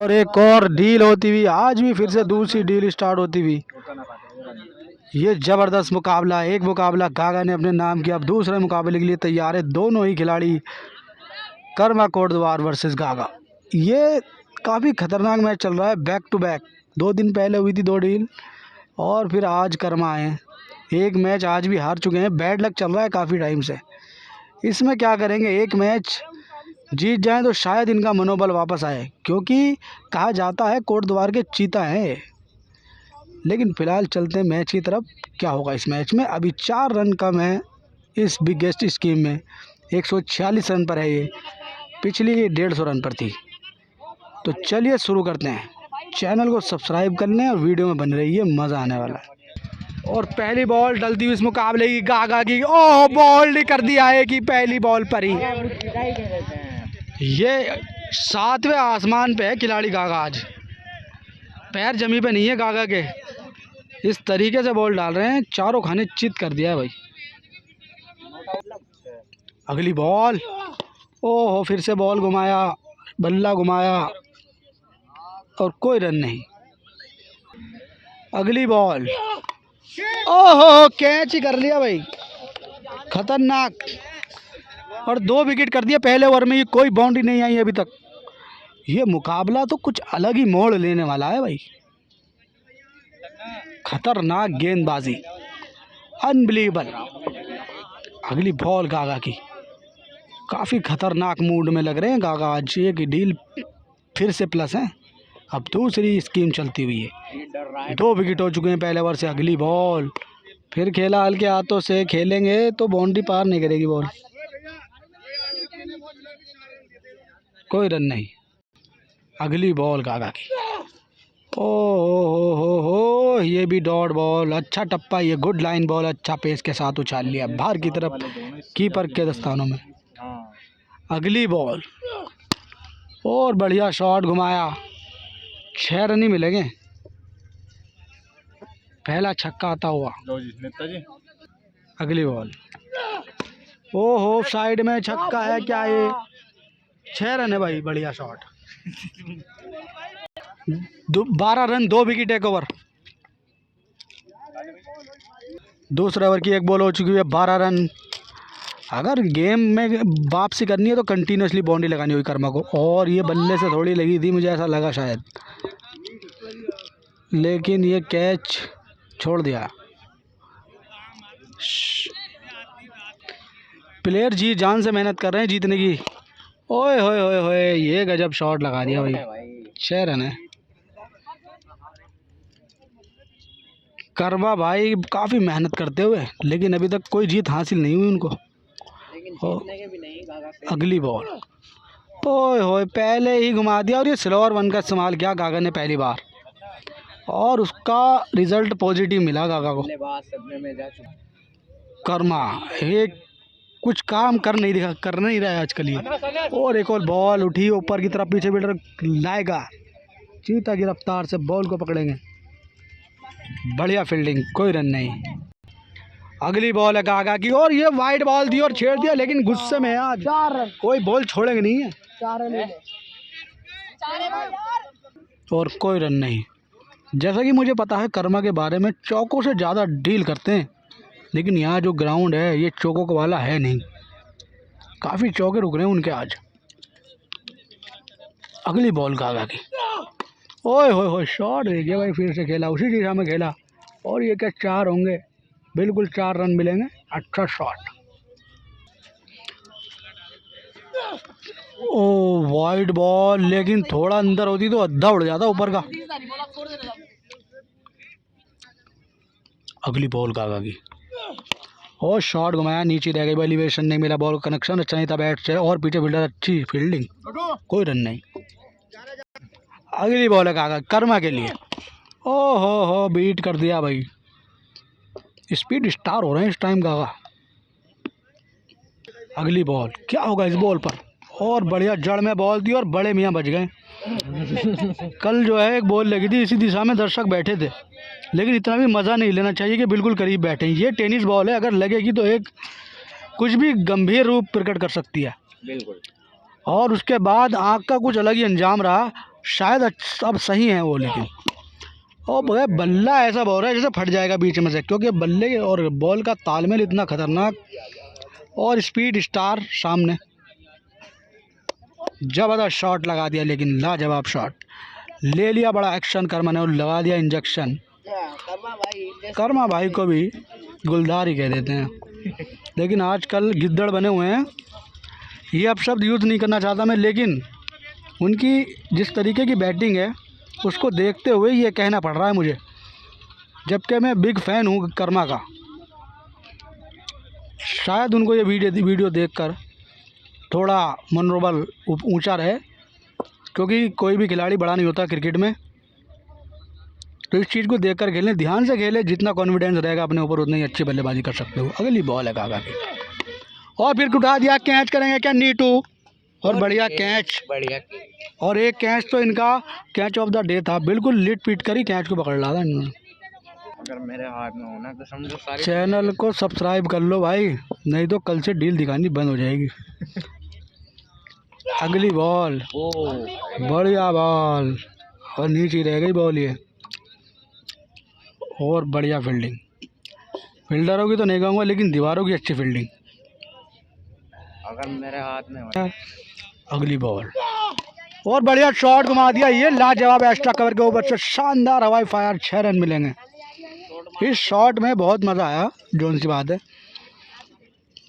और एक और डील होती हुई, आज भी फिर से दूसरी डील स्टार्ट होती हुई। ये जबरदस्त मुकाबला, एक मुकाबला गागा ने अपने नाम किया, अब दूसरे मुकाबले के लिए तैयार है दोनों ही खिलाड़ी। कर्मा कोटद्वार वर्सेस गागा। ये काफ़ी खतरनाक मैच चल रहा है, बैक टू बैक। 2 दिन पहले हुई थी 2 डील और फिर आज कर्मा आए। एक मैच आज भी हार चुके हैं, बैड लक चल रहा है काफ़ी टाइम से। इसमें क्या करेंगे, एक मैच जीत जाएं तो शायद इनका मनोबल वापस आए, क्योंकि कहा जाता है कोटद्वार के चीता हैं। लेकिन फ़िलहाल चलते हैं मैच की तरफ। क्या होगा इस मैच में। अभी 4 रन कम है इस बिगेस्ट स्कीम में, 146 रन पर है ये, पिछली 150 रन पर थी। तो चलिए शुरू करते हैं। चैनल को सब्सक्राइब कर लें और वीडियो में बने रहिए, मज़ा आने वाला है। और पहली बॉल डलती हुई इस मुकाबले की गागा की, ओह बॉल नहीं कर दिया है कि पहली बॉल पर ही। ये 7वें आसमान पे है खिलाड़ी गागा आज, पैर जमी पे नहीं है गागा के। इस तरीके से बॉल डाल रहे हैं, चारों खाने चित कर दिया है भाई। अगली बॉल, ओहो फिर से बॉल घुमाया, बल्ला घुमाया और कोई रन नहीं। अगली बॉल, ओहो कैच ही कर लिया भाई, खतरनाक। और 2 विकेट कर दिया पहले ओवर में। ये कोई बाउंड्री नहीं आई अभी तक। ये मुकाबला तो कुछ अलग ही मोड़ लेने वाला है भाई। खतरनाक गेंदबाजी, अनबिलीवेबल। अगली बॉल गागा की, काफ़ी खतरनाक मूड में लग रहे हैं गागा आज। एक डील फिर से प्लस है, अब दूसरी स्कीम चलती हुई है। 2 विकेट हो चुके हैं पहले ओवर से। अगली बॉल, फिर खेला हल्के हाथों से, खेलेंगे तो बाउंड्री पार नहीं करेगी बॉल। कोई रन नहीं। अगली बॉल गागा की, ओ हो, ये भी डॉट बॉल। अच्छा टप्पा, ये गुड लाइन बॉल, अच्छा पेस के साथ उछाल लिया बाहर की तरफ कीपर के दस्तानों में। अगली बॉल और बढ़िया शॉट घुमाया, 6 रन ही मिलेंगे। पहला छक्का आता हुआ। अगली बॉल, ओहो साइड में छक्का है क्या ये। 6 रन है भाई, बढ़िया शॉट। 12 रन, 2 विकेट, एक ओवर। दूसरे ओवर की एक बॉल हो चुकी है, 12 रन। अगर गेम में वापसी करनी है तो कंटिन्यूसली बाउंड्री लगानी हुई कर्मा को। और ये बल्ले से थोड़ी लगी थी, मुझे ऐसा लगा शायद, लेकिन ये कैच छोड़ दिया। प्लेयर जी जान से मेहनत कर रहे हैं जीतने की। ओए होए होए होए, ये गजब शॉट लगा दिया भाई। 6 रन है। कर्मा भाई काफ़ी मेहनत करते हुए, लेकिन अभी तक कोई जीत हासिल नहीं हुई उनको। अगली बॉल, ओए होए पहले ही घुमा दिया। और ये स्लोअर वन का इस्तेमाल किया गागा ने पहली बार, और उसका रिजल्ट पॉजिटिव मिला गागा को। कर्मा एक कुछ काम कर नहीं रहा है आजकल ये। और एक और बॉल उठी ऊपर की तरफ, पीछे बिल्डर लाएगा, चीता की रफ्तार से बॉल को पकड़ेंगे। बढ़िया फील्डिंग, कोई रन नहीं। अगली बॉल है गागा की, और ये वाइड बॉल दी और छेड़ दिया, लेकिन गुस्से में आज कोई बॉल छोड़ेंगे नहीं है। और कोई रन नहीं। जैसा कि मुझे पता है कर्मा के बारे में, चौकों से ज़्यादा डील करते हैं, लेकिन यहाँ जो ग्राउंड है ये चौकों का वाला है नहीं। काफ़ी चौके रुक रहे हैं उनके आज। अगली बॉल गागा की, ओए होए शॉट देखिए भाई, फिर से खेला, उसी दिशा में खेला। और ये क्या 4 होंगे, बिल्कुल 4 रन मिलेंगे। अच्छा शॉट, ओ वाइड बॉल, लेकिन थोड़ा अंदर होती तो अद्धा उड़ जाता ऊपर का। अगली बॉल गागा की, और शॉट घुमाया, नीचे रह गई, एलिवेशन नहीं मिला, बॉल कनेक्शन अच्छा नहीं था बैट से, और पीछे फील्डर अच्छी फील्डिंग, कोई रन नहीं। अगली बॉल है गागा कर्मा के लिए, ओ हो बीट कर दिया भाई। स्पीड स्टार हो रहे हैं इस टाइम गागा। अगली बॉल, क्या होगा इस बॉल पर, और बढ़िया जड़ में बॉल दी और बड़े मियाँ बच गए। कल जो है एक बॉल लगी थी इसी दिशा में, दर्शक बैठे थे, लेकिन इतना भी मज़ा नहीं लेना चाहिए कि बिल्कुल करीब बैठे। ये टेनिस बॉल है, अगर लगेगी तो एक कुछ भी गंभीर रूप प्रकट कर सकती है। बिल्कुल। और उसके बाद आँख का कुछ अलग ही अंजाम रहा। शायद अब सही है वो, लेकिन और भाई बल्ला ऐसा बॉल है जैसे फट जाएगा बीच में से, क्योंकि बल्ले और बॉल का तालमेल इतना खतरनाक और स्पीड स्टार सामने। ज़बरदस्त शॉट लगा दिया, लेकिन लाजवाब शॉट ले लिया, बड़ा एक्शन कर्मा ने और लगा दिया इंजेक्शन। कर्मा भाई को भी गुलदार ही कह देते हैं, लेकिन आजकल गिद्दड़ बने हुए हैं। ये अब शब्द यूज़ नहीं करना चाहता मैं, लेकिन उनकी जिस तरीके की बैटिंग है उसको देखते हुए ये कहना पड़ रहा है मुझे, जबकि मैं बिग फ़ैन हूँ कर्मा का। शायद उनको ये वीडियो देखकर थोड़ा मनोबल ऊंचा रहे, क्योंकि कोई भी खिलाड़ी बड़ा नहीं होता क्रिकेट में। तो इस चीज़ को देखकर खेलें, ध्यान से खेलें, जितना कॉन्फिडेंस रहेगा अपने ऊपर उतनी अच्छी बल्लेबाजी कर सकते हो। अगली बॉल है काका की, और फिर उठा दिया, कैच करेंगे क्या नीटू, और बढ़िया कैच, बढ़िया। और एक कैच तो इनका कैच ऑफ द डे था, बिल्कुल लिट पीट कर ही कैच को पकड़ लाया था इन्होंने। अगर मेरे हाथ में होना तो समझो सारी चैनल को सब्सक्राइब कर लो भाई, नहीं तो कल से डील दिखानी बंद हो जाएगी। अगली बॉल, बढ़िया बॉल, और नीचे रह गई बॉल ये, और बढ़िया फील्डिंग। फील्डरों की तो नहीं कहूँगा, लेकिन दीवारों की अच्छी फील्डिंग अगर मेरे हाथ में होता। अगली बॉल, और बढ़िया शॉट घुमा दिया, ये लाजवाब एक्स्ट्रा कवर के ऊपर से शानदार हवाई फायर, 6 रन मिलेंगे। इस शॉट में बहुत मज़ा आया, जोन सी बात है,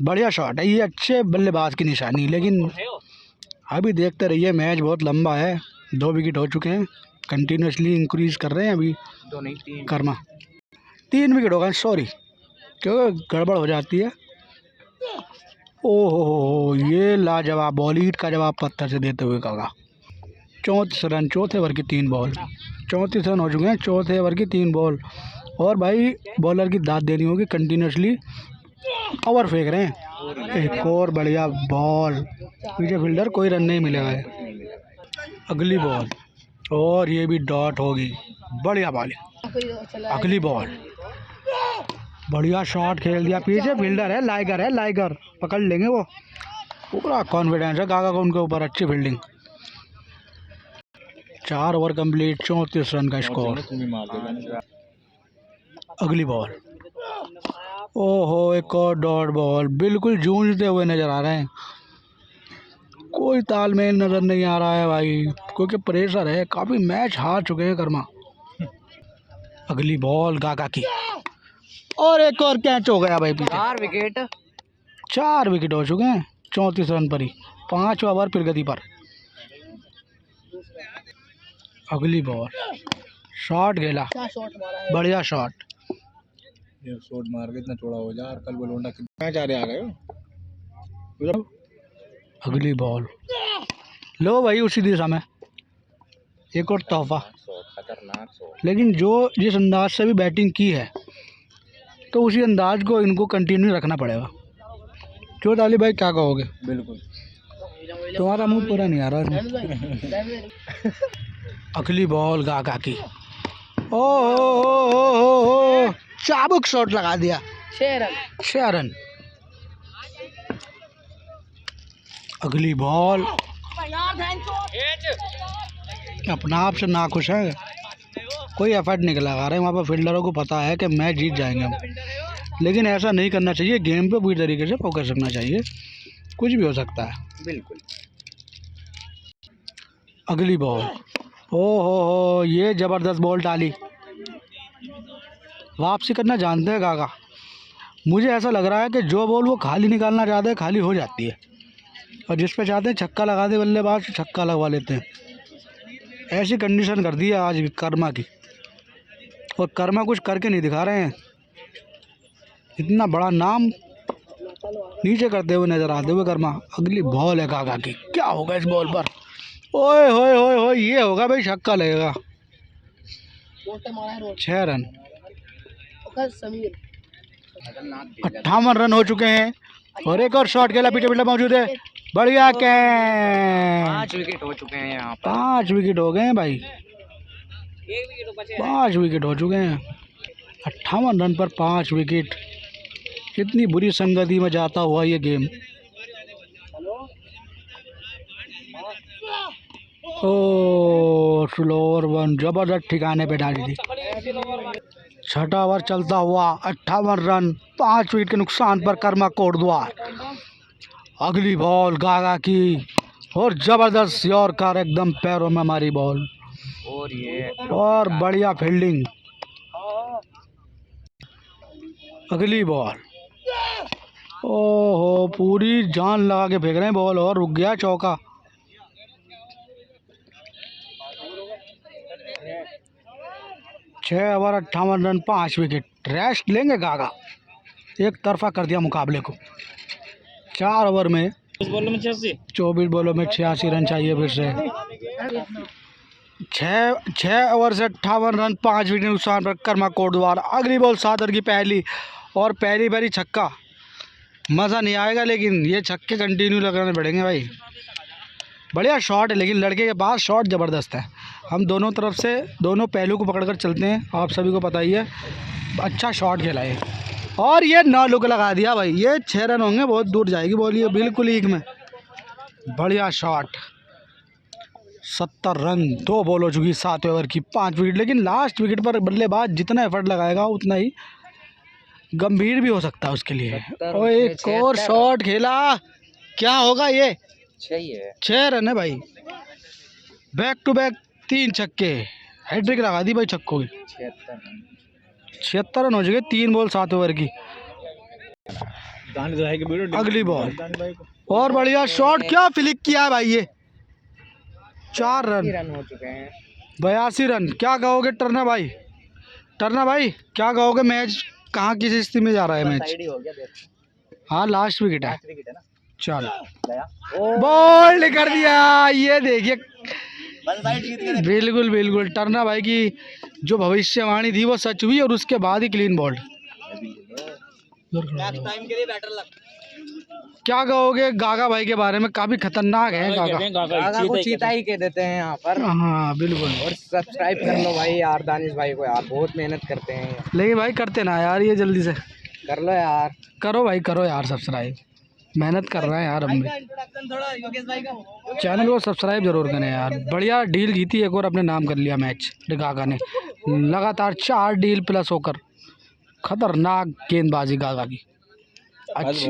बढ़िया शॉट है, ये अच्छे बल्लेबाज की निशानी। लेकिन अभी देखते रहिए, मैच बहुत लंबा है, 2 विकेट हो चुके हैं, कंटिन्यूसली इंक्रीज कर रहे हैं अभी। 2 नहीं 3 कर्मा, 3 विकेट हो गए, सॉरी, क्योंकि गड़बड़ हो जाती है। ओहो, ये लाजवाब बॉल, ईट का जवाब पत्थर से देते हुए काका। 34 रन, चौथे ओवर की 3 बॉल, 34 रन हो चुके हैं, चौथे ओवर की 3 बॉल। और भाई बॉलर की दाद देनी होगी, कंटिन्यूसली ओवर फेंक रहे हैं। एक और बढ़िया बॉल, पीछे फील्डर, कोई रन नहीं मिलेगा है। अगली बॉल, और ये भी डॉट होगी, बढ़िया बॉल। अगली बॉल, बढ़िया शॉट खेल दिया, पीछे फील्डर है, लाइगर पकड़ लेंगे वो, पूरा कॉन्फिडेंस है काका को उनके ऊपर, अच्छी फील्डिंग। 4 ओवर कंप्लीट, 34 रन का स्कोर। अगली बॉल, ओहो, एक और डॉट बॉल, बिल्कुल जूझते हुए नज़र आ रहे हैं, कोई तालमेल नज़र नहीं आ रहा है भाई, क्योंकि प्रेशर है, काफ़ी मैच हार चुके हैं कर्मा। अगली बॉल काका की, और एक और कैच हो गया भाई, 4 विकेट हो चुके हैं 34 रन पर ही, 5वां ओवर फिर गति पर। अगली बॉल, शॉट खेला, बढ़िया शॉट, ये शॉट मार के इतना चौड़ा हो जा, कल वो लोंडा मैच आ गए हो। अगली बॉल, लो भाई उसी दिशा में एक और तोहफा, लेकिन जो जिस अंदाज से भी बैटिंग की है, तो उसी अंदाज को इनको कंटिन्यू रखना पड़ेगा। चोट अली भाई क्या कहोगे? बिल्कुल, तुम्हारा मुंह पूरा नहीं आ रहा। अगली बॉल गागा की, ओ चाबुक शॉट लगा दिया, 6 रन। अगली बॉल, अपना आप से नाखुश है, कोई एफर्ट नहीं लगा रहे वहाँ पर, फील्डरों को पता है कि मैच जीत जाएंगे हम, लेकिन ऐसा नहीं करना चाहिए, गेम पे पूरी तरीके से फोकस रखना चाहिए, कुछ भी हो सकता है। बिल्कुल। अगली बॉल, हो ये ज़बरदस्त बॉल डाली, वापसी करना जानते हैं काका। मुझे ऐसा लग रहा है कि जो बॉल वो खाली निकालना चाहते हैं खाली हो जाती है, और जिस पे चाहते हैं छक्का लगा दे बल्लेबाज, छक्का लगवा लेते हैं। ऐसी कंडीशन कर दी है आज कर्मा की, और कर्मा कुछ करके नहीं दिखा रहे हैं, इतना बड़ा नाम नीचे करते हुए नजर आते हुए कर्मा। अगली बॉल है काका की, क्या होगा इस बॉल पर? ओए होए होए होए, ये होगा भाई, छक्का लगेगा, 6 रन। 58 रन हो चुके हैं, और एक और शॉट खेला, पीछे फील्डर मौजूद है, बढ़िया कैच। 5 विकेट हो चुके हैं यहाँ पर, 5 विकेट हो गए हैं भाई, 5 विकेट हो चुके हैं, 58 रन पर 5 विकेट। कितनी बुरी संगति में जाता हुआ ये गेम। ओ स्लोअर वन जबरदस्त ठिकाने पे डाली थी। छठा ओवर चलता हुआ 58 रन 5 विकेट के नुकसान पर कर्मा कोटद्वार। अगली बॉल गागा की और जबरदस्त यॉर्कर एकदम पैरों में मारी बॉल और बढ़िया फील्डिंग। अगली बॉल ओहो पूरी जान लगा के फेंक रहे हैं बॉल और रुक गया चौका। छह ओवर 58 रन 5 विकेट। रेस्ट लेंगे गागा। एक तरफा कर दिया मुकाबले को। 4 ओवर में 24 बॉलों में 86 रन चाहिए फिर से। छः ओवर से 58 रन 5 विकेट नुकसान पर कर्मा कोटद्वार। अगली बॉल 7 ओवर की पहली और पहली बारी छक्का। मज़ा नहीं आएगा लेकिन ये छक्के कंटिन्यू लगाने पड़ेंगे भाई। बढ़िया शॉट है लेकिन लड़के के पास शॉट ज़बरदस्त है। हम दोनों तरफ से दोनों पहलू को पकड़कर चलते हैं, आप सभी को पता ही है। अच्छा शॉट खेला है और ये 9 लुक लगा दिया भाई। ये 6 रन होंगे, बहुत दूर जाएगी बॉल ये बिल्कुल एक में। बढ़िया शॉट। 70 रन 2 बॉल हो चुकी 7 ओवर की 5 विकेट। लेकिन लास्ट विकेट पर बल्लेबाज जितना एफर्ट लगाएगा उतना ही गंभीर भी हो सकता है उसके लिए। और एक और शॉट खेला, क्या होगा ये? 6 रन है भाई। बैक टू बैक 3 छक्के, हैट्रिक लगा दी भाई छक्कों की। 76 रन हो चुके 3 बॉल 7 ओवर की। अगली बॉल और बढ़िया शॉट, क्या फ्लिक किया है भाई ये। 4 रन हो चुके हैं। 82 रन। क्या कहोगे टर्ना भाई? टर्ना भाई क्या कहोगे? मैच कहाँ किस स्थिति में जा रहा है मैच? हाँ लास्ट विकेट है ना। चलो बोल्ड कर दिया। ये देखिए बिल्कुल बिल्कुल टर्ना भाई की जो भविष्यवाणी थी वो सच हुई और उसके बाद ही क्लीन बोल्ड। क्या कहोगे गागा भाई के बारे में? काफी खतरनाक है गागा को चीता ही कह देते हैं यहाँ पर। हाँ बिल्कुल। और सब्सक्राइब कर लो भाई यार दानिश भाई को, यार बहुत मेहनत करते हैं। लेकिन भाई करते ना यार, ये जल्दी से कर लो यार। करो भाई करो यार सब्सक्राइब, मेहनत कर रहे हैं यार हम भी। चैनल को सब्सक्राइब जरूर करें यार। बढ़िया डील जीती एक और अपने नाम कर लिया मैच गागा ने। लगातार 4 डील प्लस होकर खतरनाक गेंदबाजी गागा की। अच्छी